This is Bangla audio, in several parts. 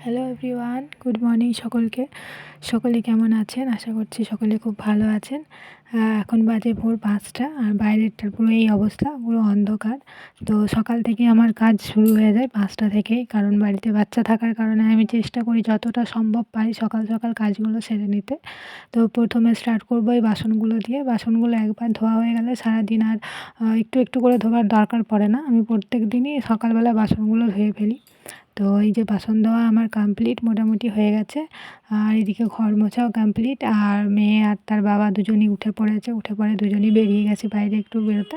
হ্যালো এভরিওয়ান, গুড মর্নিং সকলকে। সকলে কেমন আছেন? আশা করছি সকলে খুব ভালো আছেন। এখন বাজে ভোর 5টা আর বাইরেরটার পুরো এই অবস্থা, পুরো অন্ধকার। তো সকাল থেকে আমার কাজ শুরু হয়ে যায় 5টা থেকেই, কারণ বাড়িতে বাচ্চা থাকার কারণে আমি চেষ্টা করি যতটা সম্ভব পারি সকাল সকাল কাজগুলো সেরে নিতে। তো প্রথমে স্টার্ট করবো এই বাসনগুলো দিয়ে। বাসনগুলো একবার ধোয়া হয়ে গেলে সারাদিন আর একটু একটু করে ধোবার দরকার পড়ে না। আমি প্রত্যেক দিনই সকালবেলা বাসনগুলো ধুয়ে ফেলি। তো এই যে বাসন ধোয়া আমার কমপ্লিট মোটামুটি হয়ে গেছে। আর এদিকে ঘর মোছাও কমপ্লিট। আর মেয়ে আর তার বাবা দুজনই উঠে পড়েছে, উঠে পড়ে দুজনই বেরিয়ে গেছে বাইরে একটু বেরোতে।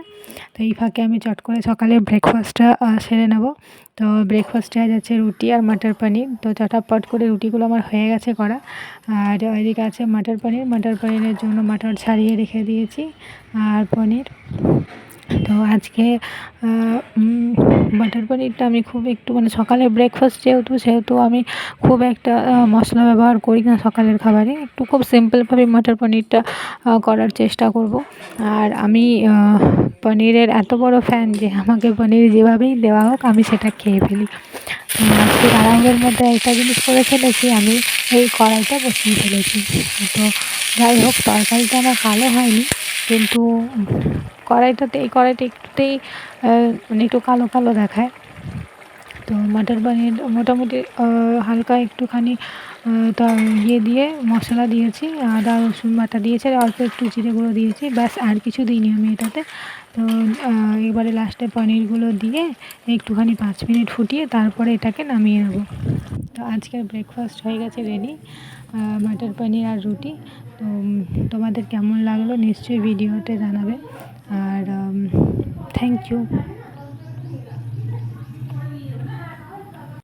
তো এই ফাঁকে আমি চট করে সকালে ব্রেকফাস্টটা সেরে নেব। তো ব্রেকফাস্টে যাচ্ছে রুটি আর মটর পনির। তো চটাপট করে রুটিগুলো আমার হয়ে গেছে করা। আর ওইদিকে আছে মটর পনির। মটর পনিরের জন্য মটর ছাড়িয়ে রেখে দিয়েছি আর পনির। তো আজকে বাটার পনিরটা আমি খুব একটু সকালে ব্রেকফাস্ট সেহেতু আমি খুব একটা মশলা ব্যবহার করি না সকালের খাবারে। একটু খুব সিম্পলভাবে মাটার পনিরটা করার চেষ্টা করব। আর আমি পনিরের এত বড় ফ্যান যে আমাকে পনির যেভাবেই দেওয়া হোক আমি সেটা খেয়ে ফেলি। আজকে তাড়াহুড়োর মধ্যে একটা জিনিস করে ফেলেছি, আমি এই কড়াইটা বসিয়ে ফেলেছি। তো যাই হোক, তরকারিটা আমার কালো হয়নি, কিন্তু এই কড়াইটা একটুতেই একটু কালো কালো দেখায়। তো মটর পনির মোটামুটি হালকা একটুখানি তার দিয়ে মশলা দিয়েছি, আদা রসুন বাটা দিয়েছি আর অল্প একটু জিরে গুঁড়ো দিয়েছি, ব্যাস আর কিছু দিইনি আমি এটাতে। তো এবারে লাস্টে পনিরগুলো দিয়ে একটুখানি 5 মিনিট ফুটিয়ে তারপরে এটাকে নামিয়ে নেব। তো আজকের ব্রেকফাস্ট হয়ে গেছে রেডি, মটর পনির আর রুটি। তো তোমাদের কেমন লাগলো নিশ্চয়ই ভিডিওতে জানাবে। আর থ্যাংক ইউ।